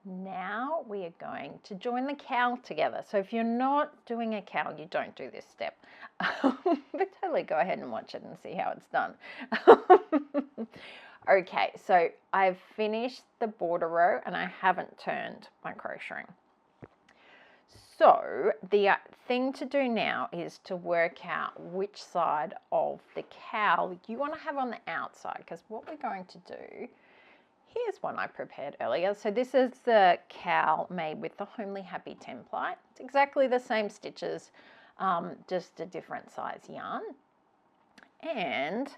Now we are going to join the cowl together. So if you're not doing a cowl, you don't do this step. But totally go ahead and watch it and see how it's done. Okay, so I've finished the border row and I haven't turned my crocheting. So the thing to do now is to work out which side of the cowl you want to have on the outside, because what we're going to do, here's one I prepared earlier. So this is the cowl made with the Homely Happy template. It's exactly the same stitches, just a different size yarn. And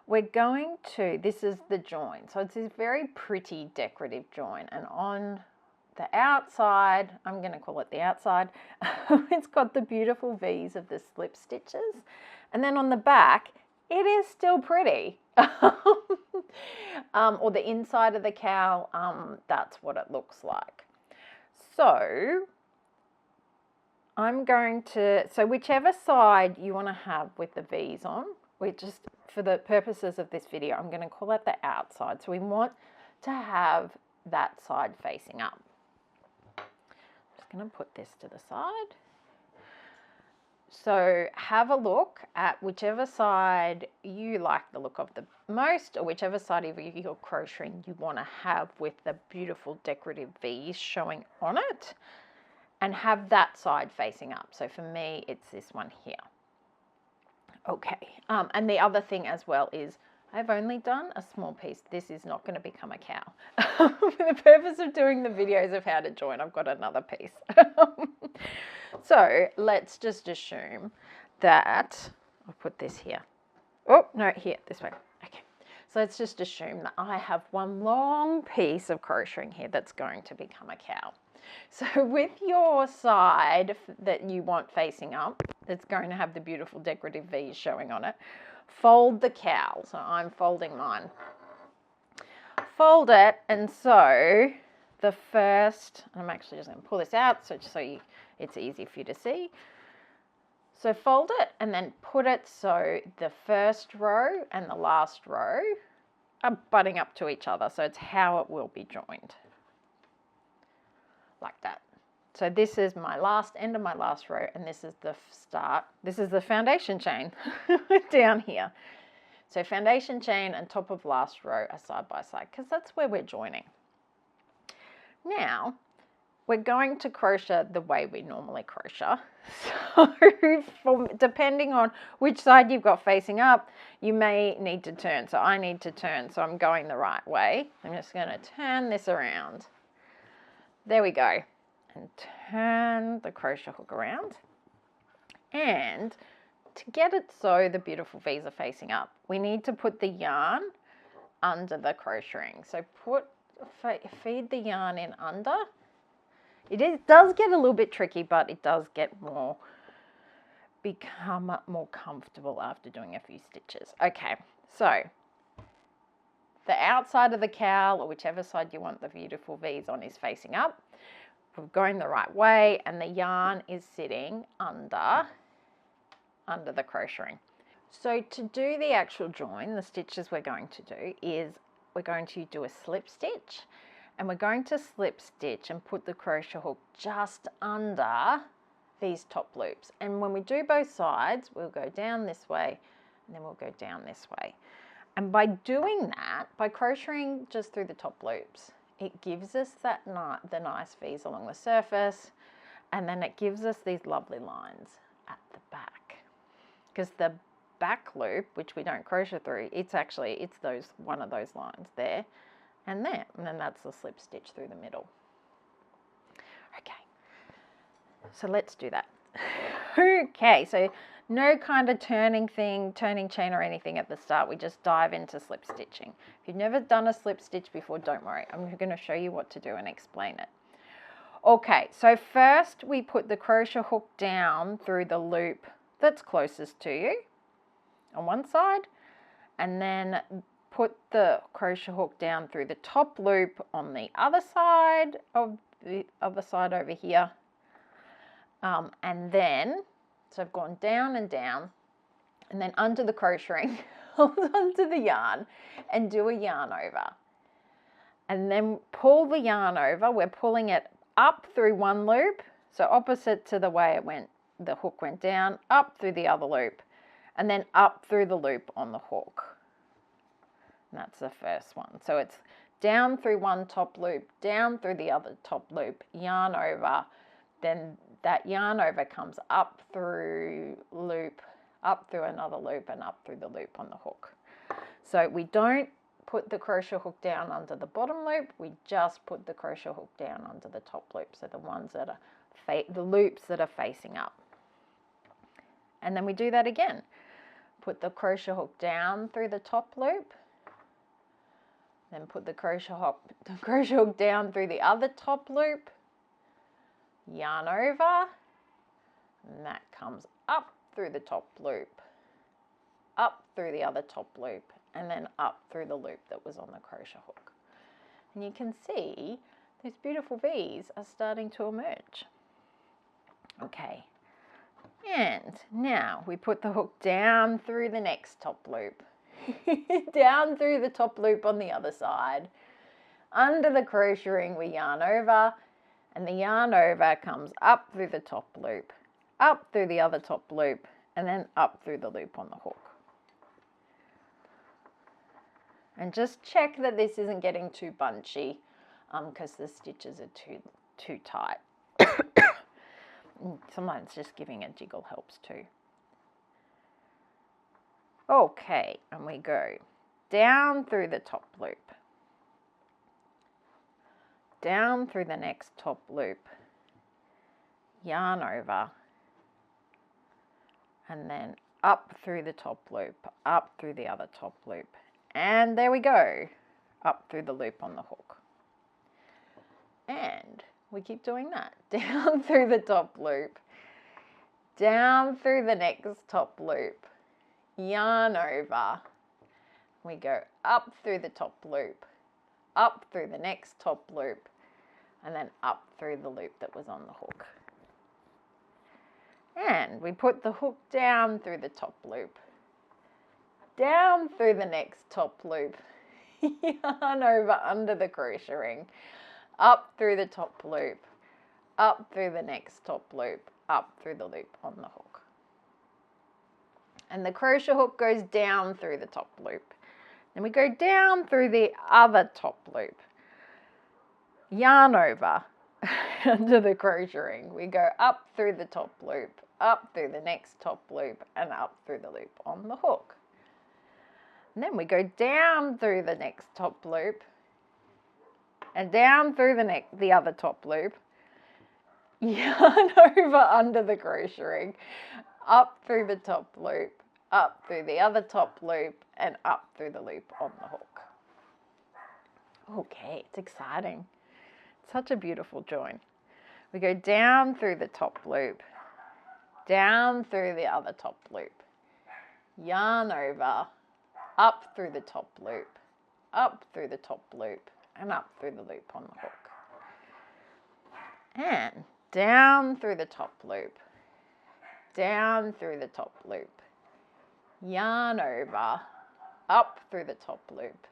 we're going to, this is the join. So it's this very pretty decorative join, and on the outside, I'm going to call it the outside, it's got the beautiful V's of the slip stitches, and then on the back it is still pretty. Or the inside of the cowl, that's what it looks like. So I'm going to, so whichever side you want to have with the V's on, we just, for the purposes of this video, I'm going to call it the outside. So we want to have that side facing up. Going to put this to the side. So have a look at whichever side you like the look of the most, or whichever side of your crocheting you want to have with the beautiful decorative V's showing on it, and have that side facing up. So for me, it's this one here. Okay, and the other thing as well is I've only done a small piece. This is not going to become a cowl. For the purpose of doing the videos of how to join, I've got another piece. So let's just assume that, I'll put this here. Oh, no, here, this way. Okay. So let's just assume that I have one long piece of crocheting here that's going to become a cowl. So with your side that you want facing up, that's going to have the beautiful decorative V's showing on it, fold the cowl. So I'm folding mine. Fold it, and so the first, I'm actually just going to pull this out so it's easy for you to see. So fold it and then put it so the first row and the last row are butting up to each other. So it's how it will be joined. Like that. So this is my last end of my last row, and this is the start. This is the foundation chain down here. So foundation chain and top of last row are side by side, because that's where we're joining. Now we're going to crochet the way we normally crochet. So depending on which side you've got facing up, you may need to turn. So I need to turn, so I'm going the right way. I'm just going to turn this around. There we go. And turn the crochet hook around. And to get it so the beautiful V's are facing up, we need to put the yarn under the crocheting. So feed the yarn in under. It does get a little bit tricky, but it does become more comfortable after doing a few stitches. Okay, so the outside of the cowl, or whichever side you want the beautiful V's on, is facing up. We're going the right way, and the yarn is sitting under the crocheting. So to do the actual join, the stitches we're going to do is we're going to do a slip stitch, and we're going to slip stitch and put the crochet hook just under these top loops. And when we do both sides, we'll go down this way, and then we'll go down this way. And by doing that, by crocheting just through the top loops, it gives us the nice V's along the surface, and then it gives us these lovely lines at the back. Because the back loop, which we don't crochet through, it's one of those lines there and there, and then that's the slip stitch through the middle. Okay, so let's do that. Okay, so no kind of turning chain or anything at the start. We just dive into slip stitching. If you've never done a slip stitch before, don't worry. I'm going to show you what to do and explain it. Okay, so first we put the crochet hook down through the loop that's closest to you on one side, and then put the crochet hook down through the top loop on the other side over here. And then, so I've gone down and down, and then under the crocheting, hold onto the yarn and do a yarn over. and then pull the yarn over. We're pulling it up through one loop, so opposite to the way it went, the hook went down, up through the other loop, and then up through the loop on the hook. And that's the first one. So it's down through one top loop, down through the other top loop, yarn over, then that yarn over comes up through loop, up through another loop, and up through the loop on the hook. So we don't put the crochet hook down under the bottom loop, we just put the crochet hook down under the top loop, so the ones that are the loops that are facing up. And then we do that again. Put the crochet hook down through the top loop, then put the crochet hook down through the other top loop, yarn over, and that comes up through the top loop, up through the other top loop, and then up through the loop that was on the crochet hook. And you can see those beautiful V's are starting to emerge. Okay, and now we put the hook down through the next top loop, down through the top loop on the other side. Under the crochet ring we yarn over, and the yarn over comes up through the top loop, up through the other top loop, and then up through the loop on the hook. And just check that this isn't getting too bunchy, because the stitches are too tight. Sometimes just giving a jiggle helps too. Okay, and we go down through the top loop, down through the next top loop, yarn over, and then up through the top loop, up through the other top loop, and there we go, up through the loop on the hook. And we keep doing that, down through the top loop, down through the next top loop, yarn over, we go up through the top loop, up through the next top loop, and then up through the loop that was on the hook. And we put the hook down through the top loop, down through the next top loop, yarn over under the crochet ring, up through the top loop, up through the next top loop, up through the loop on the hook. And the crochet hook goes down through the top loop. Then we go down through the other top loop, yarn over under the crochet ring. We go up through the top loop, up through the next top loop, and up through the loop on the hook. And then we go down through the next top loop, and down through the other top loop, yarn over under the crochet ring, up through the top loop, up through the other top loop, and up through the loop on the hook. Okay, it's exciting. Such a beautiful join. We go down through the top loop, down through the other top loop, yarn over, up through the top loop, up through the top loop, and up through the loop on the hook. And down through the top loop, down through the top loop, yarn over, up through the top loop,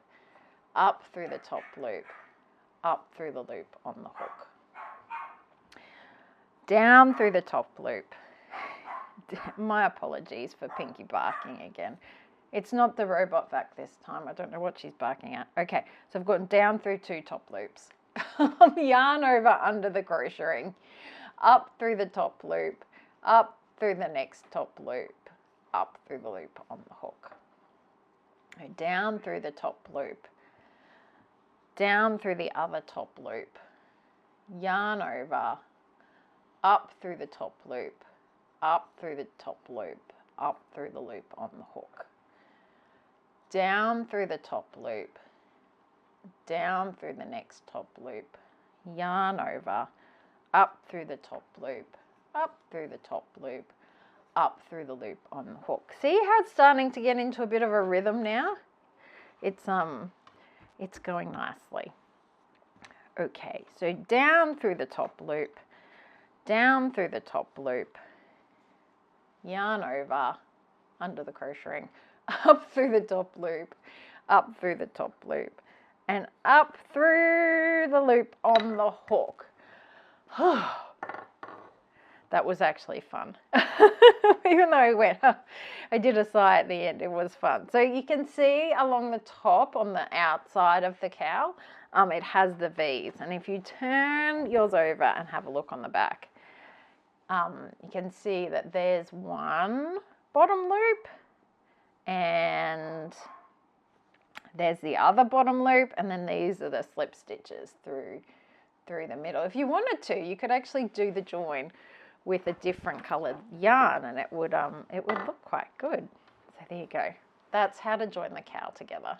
up through the top loop, up through the loop on the hook. Down through the top loop. My apologies for Pinky barking again. It's not the robot vac this time. I don't know what she's barking at. Okay, so I've gone down through 2 top loops. Yarn over under the crochet ring, up through the top loop, up through the next top loop, up through the loop on the hook. Down through the top loop, down through the other top loop, yarn over, up through the top loop, up through the top loop, up through the loop on the hook. Down through the top loop, down through the next top loop, yarn over, up through the top loop, up through the top loop, up through the loop on the hook. See how it's starting to get into a bit of a rhythm now? It's going nicely. Okay, so down through the top loop, down through the top loop, yarn over under the crochet ring, up through the top loop, up through the top loop, and up through the loop on the hook. That was actually fun. Even though I did a sigh at the end, it was fun. So you can see along the top on the outside of the cowl, it has the V's. And if you turn yours over and have a look on the back, you can see that there's one bottom loop and there's the other bottom loop, and then these are the slip stitches through the middle. If you wanted to, you could actually do the join with a different coloured yarn, and it would look quite good. So there you go. That's how to join the cowl together.